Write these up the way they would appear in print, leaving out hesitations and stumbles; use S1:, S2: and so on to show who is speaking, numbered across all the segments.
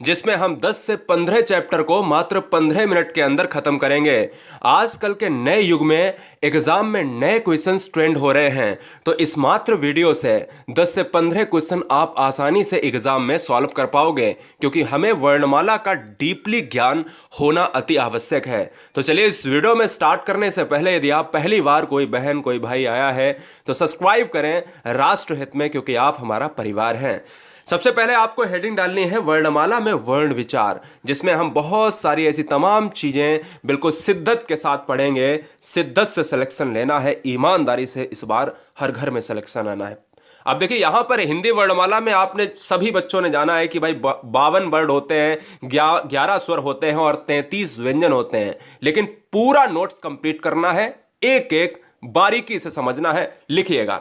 S1: जिसमें हम 10 से 15 चैप्टर को मात्र 15 मिनट के अंदर खत्म करेंगे। आजकल के नए युग में एग्जाम में नए क्वेश्चंस ट्रेंड हो रहे हैं, तो इस मात्र वीडियो से 10 से 15 क्वेश्चन आप आसानी से एग्जाम में सॉल्व कर पाओगे, क्योंकि हमें वर्णमाला का डीपली ज्ञान होना अति आवश्यक है। तो चलिए इस वीडियो में स्टार्ट करने से पहले यदि आप पहली बार कोई बहन कोई भाई आया है तो सब्सक्राइब करें राष्ट्र हित में, क्योंकि आप हमारा परिवार हैं। सबसे पहले आपको हेडिंग डालनी है वर्णमाला में वर्ण विचार, जिसमें हम बहुत सारी ऐसी तमाम चीजें बिल्कुल शिद्दत के साथ पढ़ेंगे। शिद्दत से सिलेक्शन लेना है, ईमानदारी से इस बार हर घर में सिलेक्शन आना है। अब देखिए यहां पर हिंदी वर्णमाला में आपने सभी बच्चों ने जाना है कि भाई 52 वर्ड होते हैं, 11 स्वर होते हैं और 33 व्यंजन होते हैं, लेकिन पूरा नोट्स कंप्लीट करना है, एक एक बारीकी से समझना है। लिखिएगा,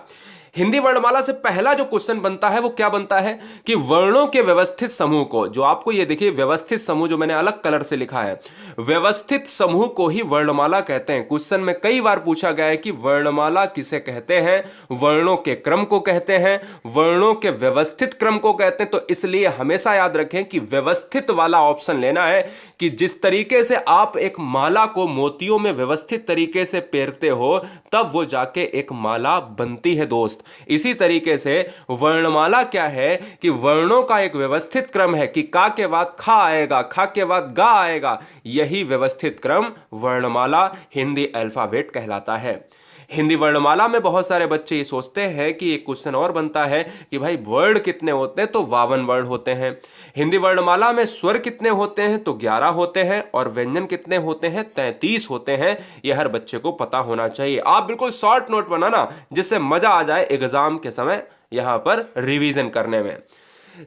S1: हिंदी वर्णमाला से पहला जो क्वेश्चन बनता है वो क्या बनता है कि वर्णों के व्यवस्थित समूह को, जो आपको ये देखिए व्यवस्थित समूह जो मैंने अलग कलर से लिखा है, व्यवस्थित समूह को ही वर्णमाला कहते हैं। क्वेश्चन में कई बार पूछा गया है कि वर्णमाला किसे कहते हैं, वर्णों के क्रम को कहते हैं, वर्णों के व्यवस्थित क्रम को कहते हैं। तो इसलिए हमेशा याद रखें कि व्यवस्थित वाला ऑप्शन लेना है, कि जिस तरीके से आप एक माला को मोतियों में व्यवस्थित तरीके से पेरते हो तब वो जाके एक माला बनती है दोस्त। इसी तरीके से वर्णमाला क्या है कि वर्णों का एक व्यवस्थित क्रम है, कि का के बाद खा आएगा, खा के बाद गा आएगा, यही व्यवस्थित क्रम वर्णमाला हिंदी अल्फाबेट कहलाता है। हिंदी वर्णमाला में बहुत सारे बच्चे ये सोचते हैं कि एक क्वेश्चन और बनता है कि भाई वर्ड कितने होते हैं, तो 52 वर्ड होते हैं। हिंदी वर्णमाला में स्वर कितने होते हैं, तो 11 होते हैं, और व्यंजन कितने होते हैं, 33 होते हैं। यह हर बच्चे को पता होना चाहिए। आप बिल्कुल शॉर्ट नोट बनाना, जिससे मजा आ जाए एग्जाम के समय यहां पर रिवीजन करने में।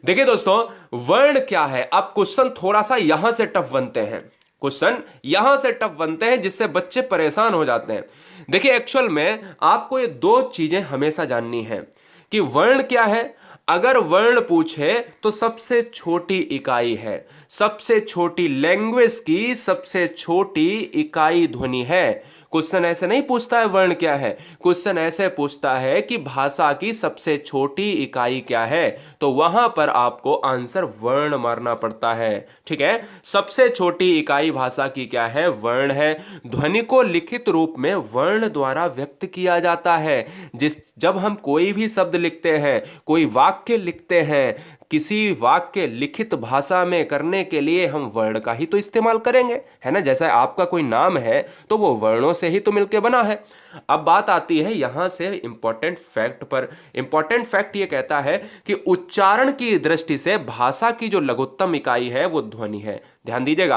S1: देखिए दोस्तों, वर्ण क्या है, अब क्वेश्चन थोड़ा सा यहां से टफ बनते हैं, क्वेश्चन यहां से टफ बनते हैं, जिससे बच्चे परेशान हो जाते हैं। देखिए एक्चुअल में आपको ये दो चीजें हमेशा जाननी है कि वर्ण क्या है। अगर वर्ण पूछे तो सबसे छोटी इकाई है, सबसे छोटी लैंग्वेज की सबसे छोटी इकाई ध्वनि है। क्वेश्चन ऐसे नहीं पूछता है वर्ण क्या है, क्वेश्चन ऐसे पूछता है कि भाषा की सबसे छोटी इकाई क्या है, तो वहां पर आपको आंसर वर्ण मारना पड़ता है। ठीक है, सबसे छोटी इकाई भाषा की क्या है, वर्ण है। ध्वनि को लिखित रूप में वर्ण द्वारा व्यक्त किया जाता है। जब हम कोई भी शब्द लिखते हैं, कोई वाक्य लिखते हैं, किसी वाक्य लिखित भाषा में करने के लिए हम वर्ण का ही तो इस्तेमाल करेंगे, है ना। जैसा आपका कोई नाम है तो वो वर्णों से ही तो मिलके बना है। अब बात आती है यहां से इंपॉर्टेंट फैक्ट पर। इंपॉर्टेंट फैक्ट ये कहता है कि उच्चारण की दृष्टि से भाषा की जो लघुत्तम इकाई है वो ध्वनि है। ध्यान दीजिएगा,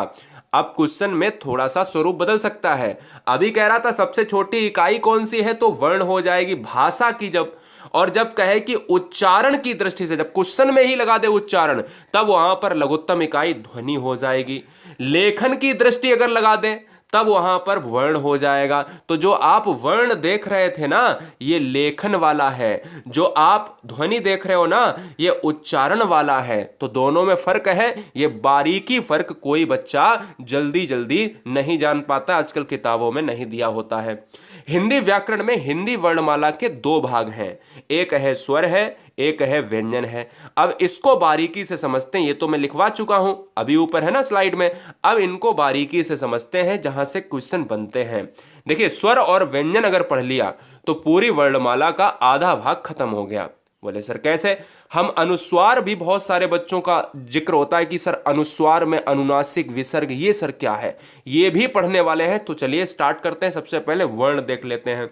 S1: अब क्वेश्चन में थोड़ा सा स्वरूप बदल सकता है। अभी कह रहा था सबसे छोटी इकाई कौन सी है, तो वर्ण हो जाएगी भाषा की। जब कहे कि उच्चारण की दृष्टि से, जब क्वेश्चन में ही लगा दे उच्चारण, तब वहां पर लघुत्तम इकाई ध्वनि हो जाएगी। लेखन की दृष्टि अगर लगा दे तब वहां पर वर्ण हो जाएगा। तो जो आप वर्ण देख रहे थे ना, ये लेखन वाला है, जो आप ध्वनि देख रहे हो ना, ये उच्चारण वाला है। तो दोनों में फर्क है। ये बारीकी फर्क कोई बच्चा जल्दी जल्दी नहीं जान पाता, आजकल किताबों में नहीं दिया होता है। हिंदी व्याकरण में हिंदी वर्णमाला के दो भाग हैं, एक है स्वर है, एक है व्यंजन है। अब इसको बारीकी से समझते हैं, ये तो मैं लिखवा चुका हूं, अभी ऊपर है ना स्लाइड में। अब इनको बारीकी से समझते हैं जहां से क्वेश्चन बनते हैं। देखिए स्वर और व्यंजन अगर पढ़ लिया तो पूरी वर्णमाला का आधा भाग खत्म हो गया। बोले सर कैसे, हम अनुस्वार भी बहुत सारे बच्चों का जिक्र होता है कि सर अनुस्वार में अनुनासिक विसर्ग, ये सर क्या है, ये भी पढ़ने वाले हैं। तो चलिए स्टार्ट करते हैं। सबसे पहले वर्ण देख लेते हैं।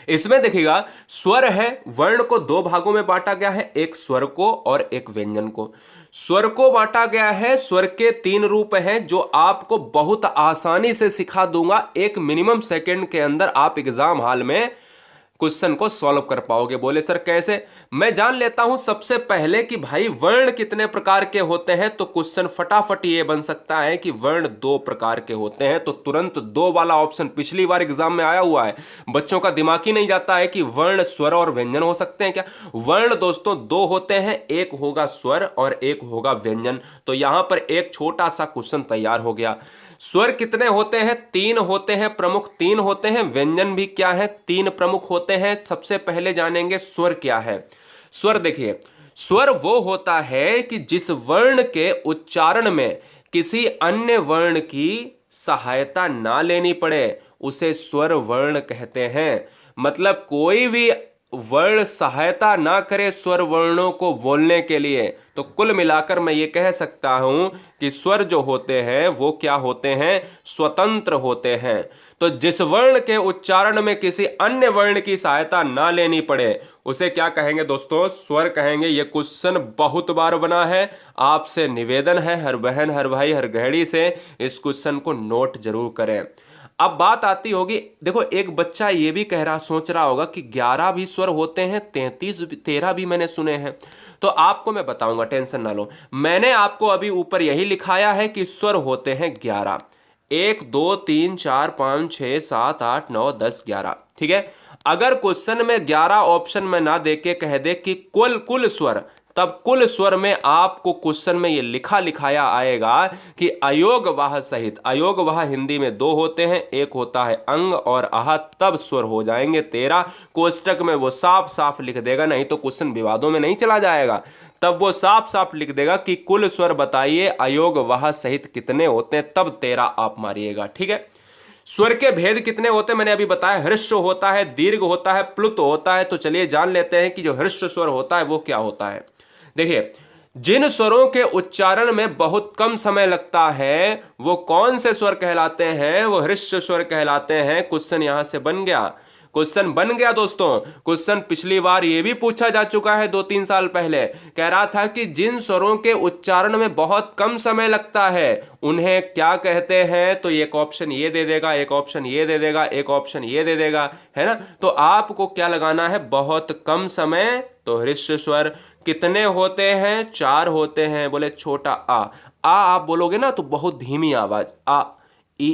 S1: इसमें देखिएगा स्वर है, वर्ण को दो भागों में बांटा गया है, एक स्वर को और एक व्यंजन को। स्वर को बांटा गया है, स्वर के 3 रूप हैं जो आपको बहुत आसानी से सिखा दूंगा। एक मिनिमम सेकंड के अंदर आप एग्जाम हॉल में क्वेश्चन को सॉल्व कर पाओगे। बोले सर कैसे, मैं जान लेता हूं सबसे पहले कि भाई वर्ण कितने प्रकार के होते हैं। तो क्वेश्चन फटाफट ये बन सकता है कि वर्ण 2 प्रकार के होते हैं। तो तुरंत 2 वाला ऑप्शन पिछली बार एग्जाम में आया हुआ है, बच्चों का दिमाग ही नहीं जाता है कि वर्ण स्वर और व्यंजन हो सकते हैं क्या। वर्ण दोस्तों 2 होते हैं, एक होगा स्वर और एक होगा व्यंजन। तो यहां पर एक छोटा सा क्वेश्चन तैयार हो गया। स्वर कितने होते हैं, 3 होते हैं, प्रमुख 3 होते हैं। व्यंजन भी क्या है, 3 प्रमुख होते हैं। सबसे पहले जानेंगे स्वर क्या है। स्वर देखिए, स्वर वो होता है कि जिस वर्ण के उच्चारण में किसी अन्य वर्ण की सहायता ना लेनी पड़े उसे स्वर वर्ण कहते हैं। मतलब कोई भी वर्ण सहायता ना करे स्वर वर्णों को बोलने के लिए, तो कुल मिलाकर मैं ये कह सकता हूं कि स्वर जो होते हैं वो क्या होते हैं, स्वतंत्र होते हैं। तो जिस वर्ण के उच्चारण में किसी अन्य वर्ण की सहायता ना लेनी पड़े उसे क्या कहेंगे दोस्तों, स्वर कहेंगे। ये क्वेश्चन बहुत बार बना है, आपसे निवेदन है हर बहन हर भाई हर गृहिणी से इस क्वेश्चन को नोट जरूर करें। अब बात आती होगी, देखो एक बच्चा ये भी कह रहा सोच रहा होगा कि 11 भी स्वर होते हैं, 13 भी मैंने सुने हैं। तो आपको मैं बताऊंगा, टेंशन ना लो। मैंने आपको अभी ऊपर यही लिखाया है कि स्वर होते हैं 11, 1 2 3 4 5 6 7 8 9 10 11। ठीक है, अगर क्वेश्चन में 11 ऑप्शन में ना देके कह दे कि कुल स्वर, तब कुल स्वर में आपको क्वेश्चन में ये लिखाया आएगा कि अयोगवाह सहित, अयोगवाह हिंदी में 2 होते हैं, एक होता है अंग और आह, तब स्वर हो जाएंगे 13। कोष्टक में वो साफ साफ लिख देगा, नहीं तो क्वेश्चन विवादों में नहीं चला जाएगा। तब वो साफ साफ लिख देगा कि कुल स्वर बताइए अयोगवाह सहित कितने होते हैं, तब 13 आप मारिएगा। ठीक है, स्वर के भेद कितने होते हैं मैंने अभी बताया, हृस्व होता है, दीर्घ होता है, प्लुत होता है। तो चलिए जान लेते हैं कि जो हृस्व स्वर होता है वो क्या होता है। देखिए, जिन स्वरों के उच्चारण में बहुत कम समय लगता है वो कौन से स्वर कहलाते हैं, वो हृस्व स्वर कहलाते हैं। क्वेश्चन यहां से बन गया, क्वेश्चन बन गया दोस्तों। क्वेश्चन पिछली बार ये भी पूछा जा चुका है 2-3 साल पहले, कह रहा था कि जिन स्वरों के उच्चारण में बहुत कम समय लगता है उन्हें क्या कहते हैं। तो एक ऑप्शन ये दे देगा, एक ऑप्शन ये दे देगा, एक ऑप्शन ये दे देगा, है ना। तो आपको क्या लगाना है, बहुत कम समय। तो हृस्व स्वर कितने होते हैं, 4 होते हैं। बोले छोटा आ आप बोलोगे ना तो बहुत धीमी आवाज, आ ई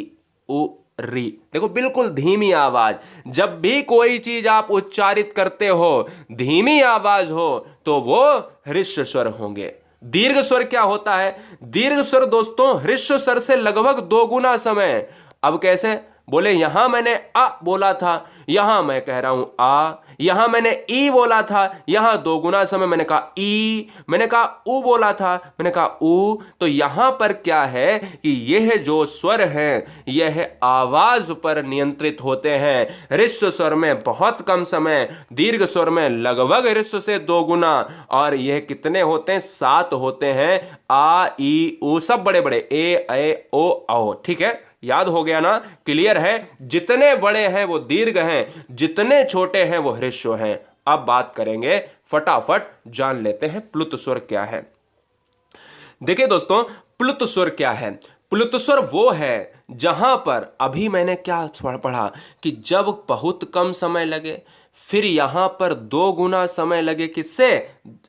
S1: उ री, देखो बिल्कुल धीमी आवाज। जब भी कोई चीज आप उच्चारित करते हो धीमी आवाज हो तो वो हृस्व स्वर होंगे। दीर्घ स्वर क्या होता है, दीर्घ स्वर दोस्तों हृस्व स्वर से लगभग 2 गुना समय। अब कैसे, बोले यहां मैंने अ बोला था, यहां मैं कह रहा हूं आ, यहां मैंने ई बोला था, यहां 2 गुना समय मैंने कहा ई, मैंने कहा उ बोला था, मैंने कहा उ। तो यहां पर क्या है कि यह जो स्वर है यह आवाज पर नियंत्रित होते हैं। हृस्व स्वर में बहुत कम समय, दीर्घ स्वर में लगभग हृस्व से 2 गुना। और यह कितने होते हैं, 7 होते हैं। आ ई उ सब बड़े बड़े, ए ओ औ। ठीक है, याद हो गया ना, क्लियर है। जितने बड़े हैं वो दीर्घ हैं, जितने छोटे हैं वो हृस्व हैं। अब बात करेंगे, फटाफट जान लेते हैं प्लुत स्वर क्या है। देखिए दोस्तों, प्लुत स्वर क्या है। प्लुत स्वर वो है जहां पर अभी मैंने क्या पढ़ा कि जब बहुत कम समय लगे, फिर यहां पर 2 गुना समय लगे, किससे,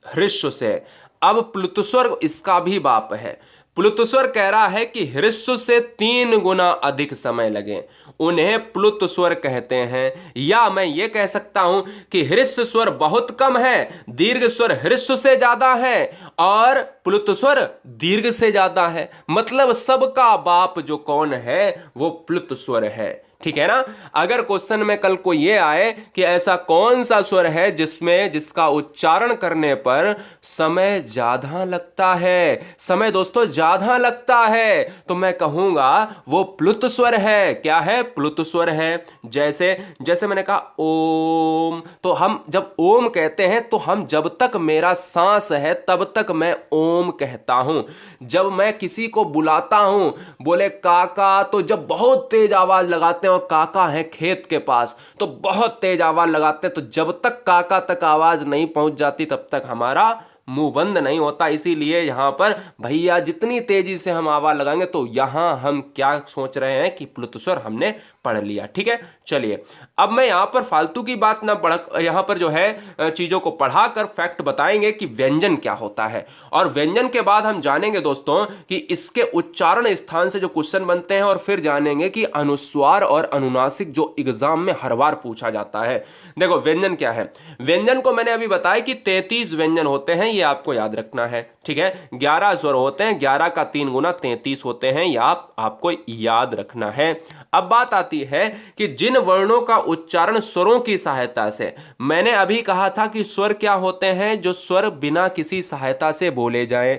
S1: हृस्व से। अब प्लुत स्वर इसका भी बाप है। प्लुत स्वर कह रहा है कि हृस्व से 3 गुना अधिक समय लगे, उन्हें प्लुत स्वर कहते हैं। या मैं ये कह सकता हूं कि हृस्व स्वर बहुत कम है, दीर्घ स्वर हृस्व से ज्यादा है और प्लुत स्वर दीर्घ से ज्यादा है। मतलब सबका बाप जो कौन है वो प्लुत स्वर है। ठीक है ना। अगर क्वेश्चन में कल को ये आए कि ऐसा कौन सा स्वर है जिसका उच्चारण करने पर समय ज्यादा लगता है, समय दोस्तों ज्यादा लगता है, तो मैं कहूंगा वो प्लुत स्वर है। क्या है, प्लुत स्वर है। जैसे मैंने कहा ओम, तो हम जब ओम कहते हैं तो हम जब तक मेरा सांस है तब तक मैं ओम कहता हूं। जब मैं किसी को बुलाता हूं, बोले काका, तो जब बहुत तेज आवाज लगाते हैं और काका है खेत के पास तो बहुत तेज आवाज लगाते हैं, तो जब तक काका तक आवाज नहीं पहुंच जाती तब तक हमारा मुंह बंद नहीं होता। इसीलिए यहां पर भैया जितनी तेजी से हम आवाज लगाएंगे, तो यहां हम क्या सोच रहे हैं कि प्लुत स्वर हमने पढ़ लिया। ठीक है, चलिए अब मैं यहां पर फालतू की बात ना पढ़, यहां पर जो है चीजों को पढ़ाकर फैक्ट बताएंगे कि व्यंजन क्या होता है। और व्यंजन के बाद हम जानेंगे दोस्तों कि इसके उच्चारण स्थान से जो क्वेश्चन बनते हैं, और फिर जानेंगे कि अनुस्वार और अनुनासिक जो एग्जाम में हर बार पूछा जाता है। देखो व्यंजन क्या है, व्यंजन को मैंने अभी बताया कि 33 व्यंजन होते हैं, ये आपको याद रखना है। ठीक है, 11 स्वर होते हैं, 11 का 3 गुना 33 होते हैं, ये आपको याद रखना है। अब बात आती है कि जिन वर्णों का उच्चारण स्वरों की सहायता से, मैंने अभी कहा था कि स्वर क्या होते हैं, जो स्वर बिना किसी सहायता से बोले जाएं।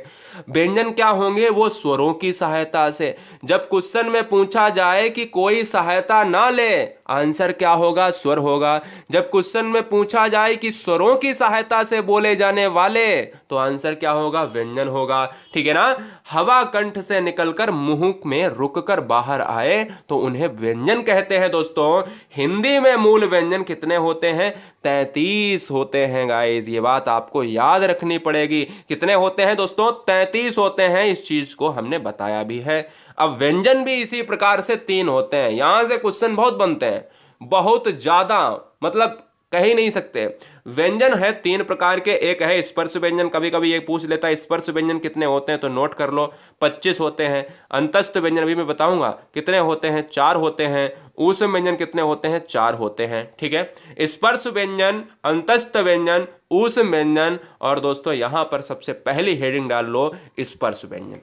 S1: व्यंजन क्या होंगे, वो स्वरों की सहायता से। जब क्वेश्चन में पूछा जाए कि कोई सहायता ना ले, आंसर क्या होगा, स्वर होगा। जब क्वेश्चन में पूछा जाए कि स्वरों की सहायता से बोले जाने वाले, तो आंसर क्या होगा, व्यंजन होगा। ठीक है ना। हवा कंठ से निकलकर मुंह में रुककर बाहर आए तो उन्हें व्यंजन कहते हैं। दोस्तों हिंदी में मूल व्यंजन कितने होते हैं, 33 होते हैं गाइस, ये बात आपको याद रखनी पड़ेगी। कितने होते हैं दोस्तों, 33 होते हैं। इस चीज को हमने बताया भी है। अब व्यंजन भी इसी प्रकार से 3 होते हैं। यहां से क्वेश्चन बहुत बनते हैं, बहुत ज्यादा, मतलब कह ही नहीं सकते। व्यंजन है 3 प्रकार के। एक है स्पर्श व्यंजन, कभी कभी ये पूछ लेता है स्पर्श व्यंजन कितने होते हैं, तो नोट कर लो 25 होते हैं। अंतस्थ व्यंजन अभी मैं बताऊंगा कितने होते हैं, 4 होते हैं। ऊष्म व्यंजन कितने होते हैं, 4 होते हैं। ठीक है, स्पर्श व्यंजन, अंतस्थ व्यंजन, ऊष्म व्यंजन, और दोस्तों यहां पर सबसे पहली हेडिंग डाल लो स्पर्श व्यंजन।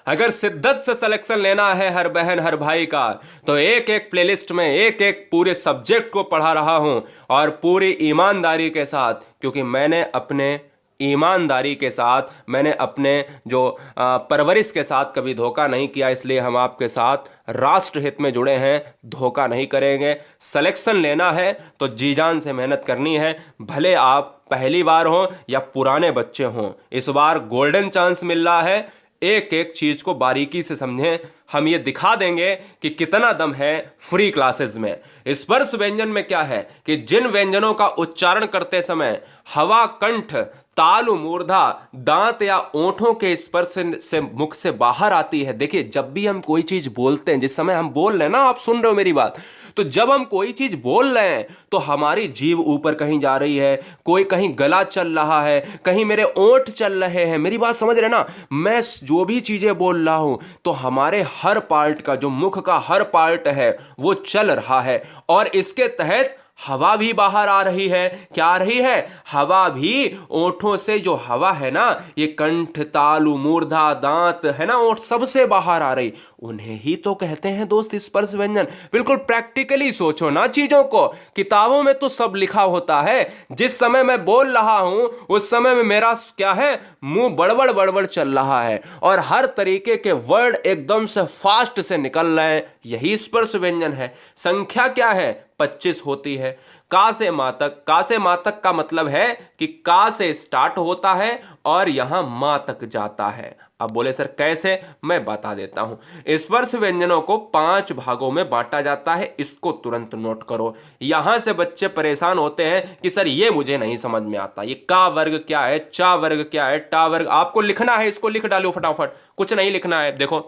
S1: अगर शिद्दत से सिलेक्शन लेना है हर बहन हर भाई का, तो एक एक प्लेलिस्ट में एक एक पूरे सब्जेक्ट को पढ़ा रहा हूं, और पूरी ईमानदारी के साथ, क्योंकि मैंने अपने ईमानदारी के साथ, मैंने अपने जो परवरिश के साथ कभी धोखा नहीं किया, इसलिए हम आपके साथ राष्ट्र हित में जुड़े हैं, धोखा नहीं करेंगे। सिलेक्शन लेना है तो जी जान से मेहनत करनी है, भले आप पहली बार हो या पुराने बच्चे हों। इस बार गोल्डन चांस मिल रहा है, एक एक चीज को बारीकी से समझें। हम ये दिखा देंगे कि कितना दम है फ्री क्लासेस में। स्पर्श व्यंजन में क्या है कि जिन व्यंजनों का उच्चारण करते समय हवा कंठ, तालु, मूर्धा, दांत या ओंठों के स्पर्श से मुख से बाहर आती है। देखिए जब भी हम कोई चीज बोलते हैं, जिस समय हम बोल रहे हैं ना, आप सुन रहे हो मेरी बात, तो जब हम कोई चीज बोल रहे हैं तो हमारी जीभ ऊपर कहीं जा रही है, कोई कहीं गला चल रहा है, कहीं मेरे ओंठ चल रहे हैं। मेरी बात समझ रहे ना, मैं जो भी चीजें बोल रहा हूं तो हमारे हर पार्ट का, जो मुख का हर पार्ट है वो चल रहा है, और इसके तहत हवा भी बाहर आ रही है। क्या आ रही है, हवा भी। ओंठों से जो हवा है ना, ये कंठ, तालु, मूर्धा, दांत है ना, ओंठ सबसे बाहर आ रही, उन्हें ही तो कहते हैं दोस्त स्पर्श व्यंजन। बिल्कुल प्रैक्टिकली सोचो ना चीजों को, किताबों में तो सब लिखा होता है। जिस समय मैं बोल रहा हूं उस समय में मेरा क्या है, मुंह बड़बड़ बड़बड़ चल रहा है, और हर तरीके के वर्ड एकदम से फास्ट से निकल रहे हैं। यही स्पर्श व्यंजन है। संख्या क्या है, 25 होती है। का से मां तक, का से मां तक का मतलब है कि का से स्टार्ट होता है और यहां मां तक जाता है। अब बोले सर कैसे, मैं बता देता हूं। स्पर्श व्यंजनों को 5 भागों में बांटा जाता है, इसको तुरंत नोट करो। यहां से बच्चे परेशान होते हैं कि सर ये मुझे नहीं समझ में आता, ये का वर्ग क्या है, चा वर्ग क्या है, टा वर्ग। आपको लिखना है, इसको लिख डालो फटाफट, कुछ नहीं लिखना है। देखो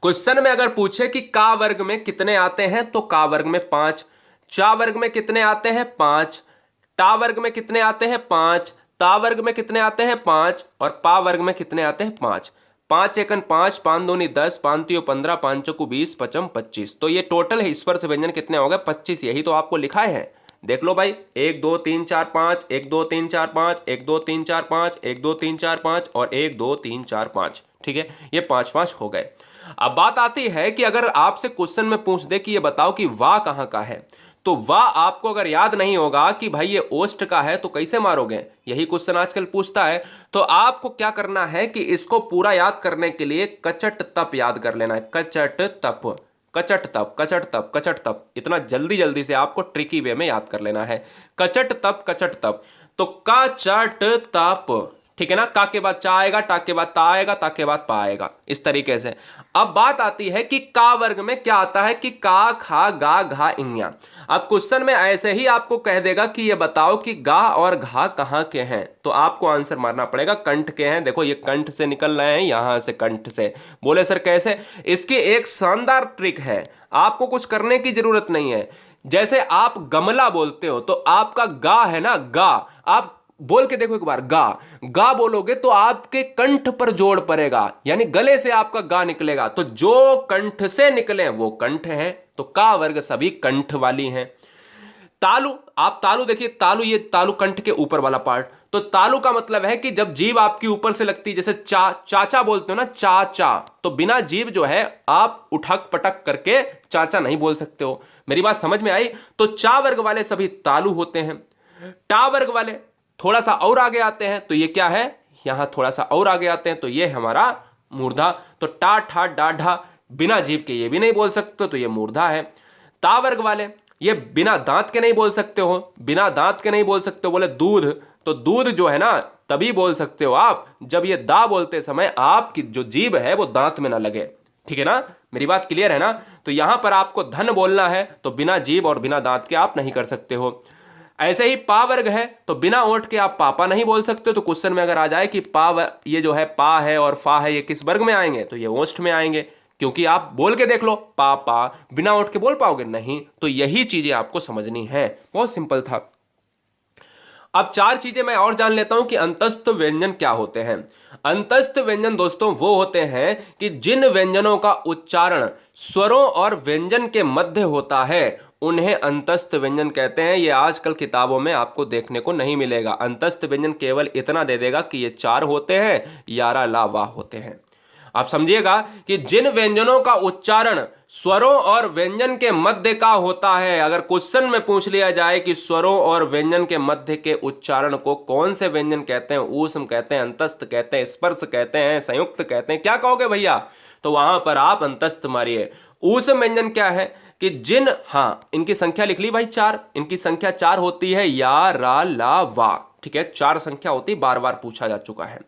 S1: क्वेश्चन में अगर पूछे कि का वर्ग में कितने आते हैं, तो का वर्ग में 5, चा वर्ग में कितने आते हैं 5, टा वर्ग में कितने आते हैं 5, ता वर्ग में कितने आते हैं 5, और पा वर्ग में कितने आते हैं 5। 5 एकन 5, 5 दूनी 10, 5 तियो 15, 5 चौको 20, 5 25। तो ये टोटल है स्पर्श व्यंजन कितने हो गए, 25। यही तो आपको लिखाए हैं, देख लो भाई। 1 2 3 4 5, 1 2 3 4 5, 1 2 3 4 5, 1 2 3 4 5, और 1 2 3 4 5। ठीक है, ये 5 5 हो गए। अब बात आती है कि अगर आपसे क्वेश्चन में पूछ दे कि ये बताओ कि वाह कहां का है, तो वाह आपको अगर याद नहीं होगा कि भाई ये ओष्ठ का है, तो कैसे मारोगे। यही क्वेश्चन आजकल पूछता है। तो आपको क्या करना है कि इसको पूरा याद करने के लिए कचट तप याद कर लेना है। कचट तप, कचट तप, कचट तप, कचट तप। इतना जल्दी जल्दी से आपको ट्रिकी वे में याद कर लेना है। कचट तप, कचट तप। तो कचट तप, ठीक है ना। का के बाद चा आएगा, टा के बाद ता आएगा, ता के बाद पा आएगा, इस तरीके से। अब बात आती है कि का वर्ग में क्या आता है, कि का, खा, गा, घा, इंग्या। अब क्वेश्चन में ऐसे ही आपको कह देगा कि ये बताओ कि गा और घा कहां के हैं, तो आपको आंसर मारना पड़ेगा कंठ के हैं। देखो ये कंठ से निकल रहे हैं, यहां से कंठ से। बोले सर कैसे, इसकी एक शानदार ट्रिक है, आपको कुछ करने की जरूरत नहीं है। जैसे आप गमला बोलते हो, तो आपका गा है ना, गा, आप बोल के देखो एक बार, गा गा बोलोगे तो आपके कंठ पर जोड़ पड़ेगा, यानी गले से आपका गा निकलेगा। तो जो कंठ से निकले वो कंठ हैं, तो का वर्ग सभी कंठ वाली हैं। तालु, आप तालु देखिए, तालु, ये तालु कंठ के ऊपर वाला पार्ट, तो तो तालु का मतलब है कि जब जीभ आपकी ऊपर से लगती है, जैसे चाचा बोलते हो ना, चाचा, तो बिना जीभ जो है आप उठक पटक करके चाचा नहीं बोल सकते हो। मेरी बात समझ में आई? तो चा वर्ग वाले सभी तालु होते हैं। टा वर्ग वाले थोड़ा सा और आगे आते हैं, तो ये क्या है, यहां थोड़ा सा और आगे आते हैं, तो ये हमारा मूर्धा। तो टा ठा डा ढा बिना जीभ के ये भी नहीं बोल सकते, तो ये मूर्धा है। ता वर्ग वाले ये बिना दांत के नहीं बोल सकते हो, बिना दांत के नहीं बोल सकते हो। बोले दूध, तो दूध जो है ना तभी बोल सकते हो आप जब ये दा बोलते समय आपकी जो जीभ है वो दांत में ना लगे। ठीक है ना, मेरी बात क्लियर है ना? तो यहां पर आपको धन बोलना है तो बिना जीभ और बिना दांत के आप नहीं कर सकते हो। ऐसे ही पा वर्ग है तो बिना ओठ के आप पापा नहीं बोल सकते। तो क्वेश्चन में अगर आ जाए कि ये जो है पा है और फा है, ये किस वर्ग में आएंगे, तो ये ओष्ठ में आएंगे, क्योंकि आप बोल के देख लो, पापा बिना ओठ के बोल पाओगे नहीं। तो यही चीजें आपको समझनी है, बहुत सिंपल था। अब चार चीजें मैं और जान लेता हूं कि अंतस्थ व्यंजन क्या होते हैं। अंतस्थ व्यंजन दोस्तों वो होते हैं कि जिन व्यंजनों का उच्चारण स्वरों और व्यंजन के मध्य होता है उन्हें अंतस्थ व्यंजन कहते हैं। ये आजकल किताबों में आपको देखने को नहीं मिलेगा। अंतस्थ व्यंजन केवल इतना दे देगा कि ये चार होते हैं, यारा ला वाह होते हैं। आप समझिएगा कि जिन व्यंजनों का उच्चारण स्वरों और व्यंजन के मध्य का होता है, अगर क्वेश्चन में पूछ लिया जाए कि स्वरों और व्यंजन के मध्य के उच्चारण को कौन से व्यंजन कहते हैं, ऊष्म कहते हैं, अंतस्थ कहते हैं, स्पर्श कहते हैं, संयुक्त कहते हैं, क्या कहोगे भैया? तो वहां पर आप अंतस्थ मारिए। ऊष्म व्यंजन क्या है कि जिन, हाँ इनकी संख्या लिख ली भाई, चार, इनकी संख्या चार होती है, या रा ला वा। ठीक है, चार संख्या होती, बार बार पूछा जा चुका है।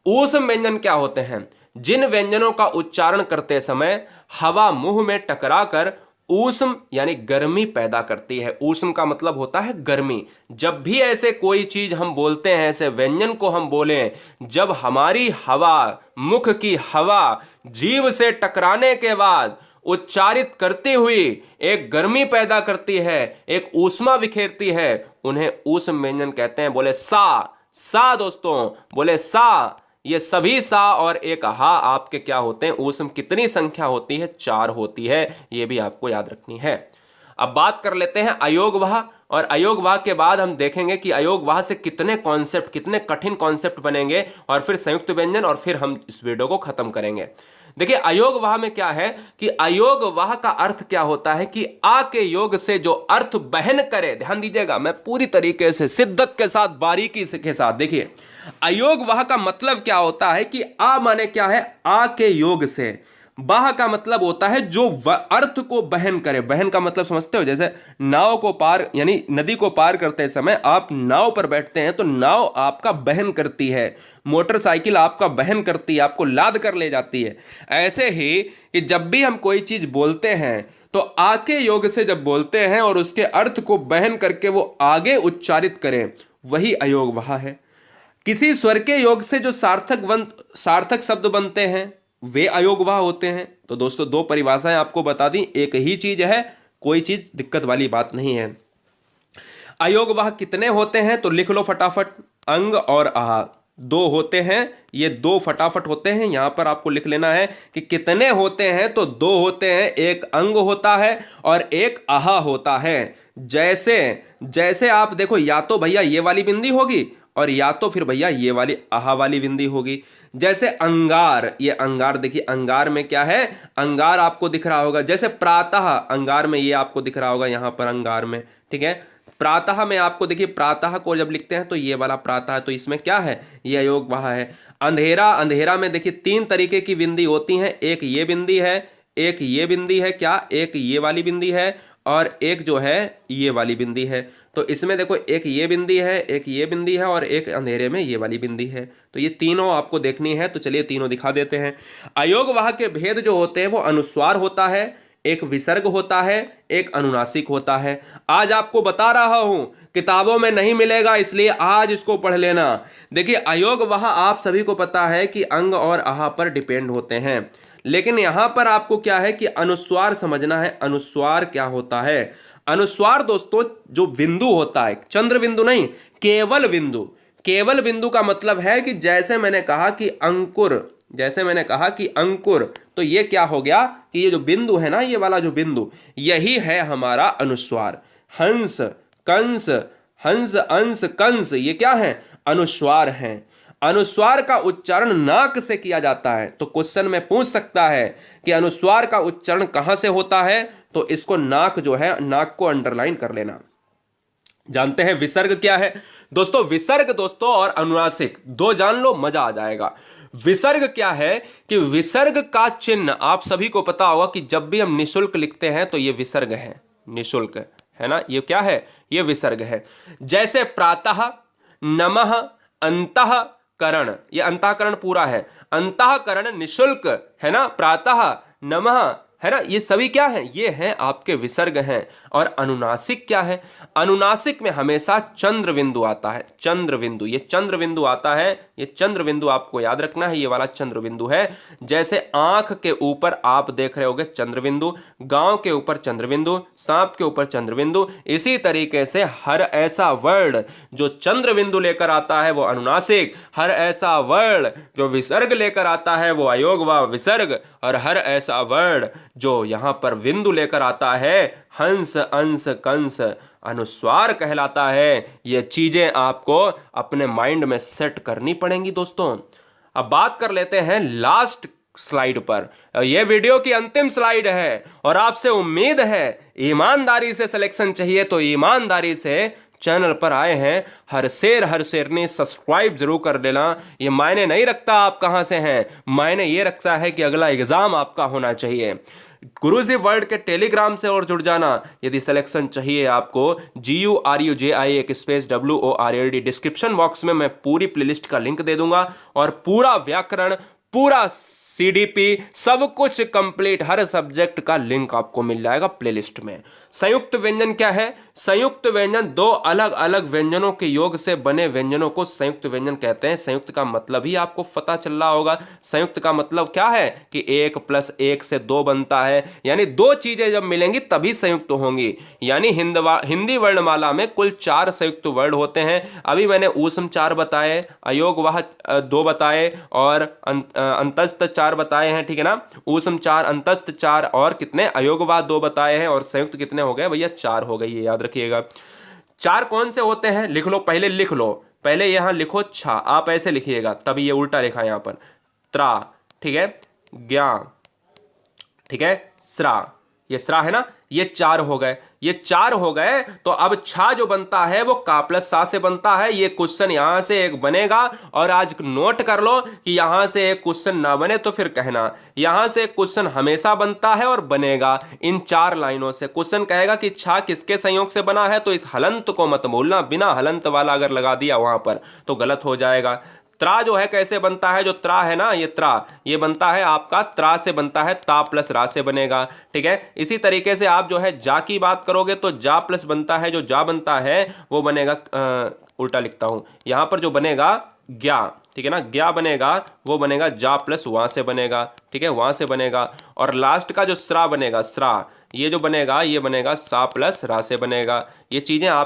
S1: ऊष्म व्यंजन क्या होते हैं? जिन व्यंजनों का उच्चारण करते समय हवा मुंह में टकराकर ऊष्म यानी गर्मी पैदा करती है। ऊष्म का मतलब होता है गर्मी। जब भी ऐसे कोई चीज हम बोलते हैं, ऐसे व्यंजन को हम बोलें, जब हमारी हवा, मुख की हवा जीभ से टकराने के बाद उच्चारित करती हुई एक गर्मी पैदा करती है, एक ऊष्मा बिखेरती है, उन्हें ऊष्म व्यंजन कहते हैं। बोले सा दोस्तों, बोले सा, ये सभी सा और एक हा आपके क्या होते हैं, ऊष्म। कितनी संख्या होती है? चार होती है, ये भी आपको याद रखनी है। अब बात कर लेते हैं अयोगवाह, और अयोगवाह के बाद हम देखेंगे कि अयोगवाह से कितने कॉन्सेप्ट, कितने कठिन कॉन्सेप्ट बनेंगे, और फिर संयुक्त व्यंजन, और फिर हम इस वीडियो को खत्म करेंगे। देखिए अयोगवाह में क्या है कि अयोगवाह का अर्थ क्या होता है कि आ के योग से जो अर्थ बहन करे। ध्यान दीजिएगा, मैं पूरी तरीके से शिद्दत के साथ, बारीकी के साथ देखिए। अयोगवाह का मतलब क्या होता है कि आ माने क्या है, आ के योग से, वाह का मतलब होता है जो अर्थ को बहन करे। बहन का मतलब समझते हो? जैसे नाव को पार, यानी नदी को पार करते समय आप नाव पर बैठते हैं तो नाव आपका बहन करती है, मोटरसाइकिल आपका बहन करती है, आपको लाद कर ले जाती है। ऐसे ही कि जब भी हम कोई चीज बोलते हैं तो आके योग से जब बोलते हैं और उसके अर्थ को बहन करके वो आगे उच्चारित करें, वही अयोगवाह है। किसी स्वर के योग से जो सार्थक शब्द बनते हैं वे अयोगवाह होते हैं। तो दोस्तों दो परिभाषाएं आपको बता दी, एक ही चीज है, कोई चीज दिक्कत वाली बात नहीं है। अयोगवाह कितने होते हैं तो लिख लो फटाफट, अंग और आहा दो होते हैं। ये दो फटाफट होते हैं, यहां पर आपको लिख लेना है कि कितने होते हैं। तो दो होते हैं, एक अंग होता है और एक आहा होता है। जैसे आप देखो, या तो भैया ये वाली बिंदी होगी और या तो फिर भैया ये वाली आहा वाली बिंदी होगी। जैसे अंगार, ये अंगार देखिए, अंगार में क्या है, अंगार आपको दिख रहा होगा। जैसे प्रातः, अंगार में ये आपको दिख रहा होगा यहां पर अंगार में। ठीक है, प्रातः में आपको देखिए, प्रातः को जब लिखते हैं तो ये वाला प्रातः, तो इसमें क्या है, ये अयोगवाह है। अंधेरा, अंधेरा में देखिए तीन तरीके की बिंदी होती हैं, एक ये बिंदी है, एक ये बिंदी है, क्या, एक ये वाली बिंदी है, और एक जो है ये वाली बिंदी है। तो इसमें देखो एक ये बिंदी है, एक ये बिंदी है, और एक अंधेरे में ये वाली बिंदी है। तो ये तीनों आपको देखनी है, तो चलिए तीनों दिखा देते हैं। अयोगवाह के भेद जो होते हैं वो अनुस्वार होता है, एक विसर्ग होता है, एक अनुनासिक होता है। आज आपको बता रहा हूं, किताबों में नहीं मिलेगा, इसलिए आज इसको पढ़ लेना। देखिए अयोगवाह आप सभी को पता है कि अंग और आहा पर डिपेंड होते हैं, लेकिन यहां पर आपको क्या है कि अनुस्वार समझना है। अनुस्वार क्या होता है? अनुस्वार दोस्तों जो बिंदु होता है, चंद्र बिंदु नहीं, केवल बिंदु। केवल बिंदु का मतलब है कि जैसे मैंने कहा कि अंकुर, जैसे मैंने कहा कि अंकुर, तो ये क्या हो गया कि ये जो बिंदु है ना, ये वाला जो बिंदु, यही है हमारा अनुस्वार। हंस, कंस, हंस, अंश, कंस, ये क्या है? अनुस्वार हैं। अनुस्वार का उच्चारण नाक से किया जाता है। तो क्वेश्चन में पूछ सकता है कि अनुस्वार का उच्चारण कहां से होता है, तो इसको नाक जो है, नाक को अंडरलाइन कर लेना। जानते हैं विसर्ग क्या है दोस्तों? विसर्ग दोस्तों और अनुनासिक दो जान लो, मजा आ जाएगा। विसर्ग क्या है कि विसर्ग का चिन्ह आप सभी को पता होगा कि जब भी हम निशुल्क लिखते हैं तो ये विसर्ग है, निशुल्क है ना, ये क्या है, ये विसर्ग है। जैसे प्रातः, नमः, अंतःकरण, ये अंतःकरण पूरा है, अंतःकरण निशुल्क है ना, प्रातः, नमः है ना, ये सभी क्या है, ये हैं आपके विसर्ग हैं। और अनुनासिक क्या है? अनुनासिक में हमेशा चंद्र बिंदु आता है, चंद्र बिंदु, ये चंद्र बिंदु आता है, ये चंद्र बिंदु आपको याद रखना है, ये वाला चंद्र बिंदु है। जैसे आंख के ऊपर आप देख रहे होगे चंद्र बिंदु, गांव के ऊपर चंद्र बिंदु, सांप के ऊपर चंद्र बिंदु, इसी तरीके से हर ऐसा वर्ड जो चंद्र बिंदु लेकर आता है वो अनुनासिक, हर ऐसा वर्ड जो विसर्ग लेकर आता है वो अयोग व विसर्ग, और हर ऐसा वर्ड जो यहां पर बिंदु लेकर आता है, हंस, अंश, कंस, अनुस्वार कहलाता है। ये चीजें आपको अपने माइंड में सेट करनी पड़ेंगी दोस्तों। अब बात कर लेते हैं लास्ट स्लाइड पर। यह वीडियो की अंतिम स्लाइड है और आपसे उम्मीद है ईमानदारी से सिलेक्शन चाहिए तो ईमानदारी से चैनल पर आए हैं, हर शेरनी सब्सक्राइब जरूर कर लेना। ये मायने नहीं रखता आप कहां से हैं, मायने ये रखता है कि अगला एग्जाम आपका होना चाहिए। गुरुजी वर्ल्ड के टेलीग्राम से और जुड़ जाना यदि सिलेक्शन चाहिए आपको। GURUJI एक स्पेस WORLD, डिस्क्रिप्शन बॉक्स में मैं पूरी प्लेलिस्ट का लिंक दे दूंगा और पूरा व्याकरण, पूरा CDP, सब कुछ कंप्लीट, हर सब्जेक्ट का लिंक आपको मिल जाएगा प्लेलिस्ट में। संयुक्त व्यंजन क्या है? संयुक्त व्यंजन दो अलग अलग व्यंजनों के योग से बने व्यंजनों को संयुक्त व्यंजन कहते हैं। संयुक्त का मतलब ही आपको पता चल रहा होगा। संयुक्त का मतलब क्या है कि 1 + 1 से 2 बनता है, यानी दो चीजें जब मिलेंगी तभी संयुक्त होंगी। यानी हिंदी वर्णमाला में कुल 4 संयुक्त वर्ण होते हैं। अभी मैंने ऊष्म 4 बताए, अयोगवाह 2 बताए और अंतस्थ 4 बताए हैं, ठीक है ना। ऊष्म 4, अंतस्थ 4 और कितने, अयोगवाह 2 बताए हैं, और संयुक्त कितने हो गए भैया? 4 हो गई, ये याद रखिएगा। 4 कौन से होते हैं? लिख लो, पहले लिख लो, पहले यहां लिखो छा, आप ऐसे लिखिएगा, तभी ये उल्टा लिखा है यहां पर, त्रा, ठीक है, ज्ञा, ठीक है, स्रा, ये स्रा है ना, ये 4 हो गए, ये 4 हो गए। तो अब छा जो बनता है वो का प्लस सा से बनता है। ये क्वेश्चन यहां से एक बनेगा, और आज नोट कर लो कि यहां से एक क्वेश्चन ना बने तो फिर कहना, यहां से एक क्वेश्चन हमेशा बनता है और बनेगा इन 4 लाइनों से। क्वेश्चन कहेगा कि छा किसके संयोग से बना है, तो इस हलंत को मत बोलना, बिना हलंत वाला अगर लगा दिया वहां पर तो गलत हो जाएगा। त्रा जो है कैसे बनता है? जो त्रा है ना, ये त्रा, ये बनता है आपका त्रा से बनता है, ता प्लस रा से बनेगा, ठीक है। इसी तरीके से आप जो है जा की बात करोगे तो जा प्लस बनता है, जो जा बनता है वो बनेगा, उल्टा लिखता हूं यहां पर, जो बनेगा ज्ञा, ठीक है ना, ज्ञा बनेगा, वो बनेगा जा प्लस वहां से बनेगा, ठीक है, वहां से बनेगा। और लास्ट का जो स्रा बनेगा, स्रा, ये जो बनेगा ये बनेगा सा प्लस रा से बनेगा। ये चीजें आप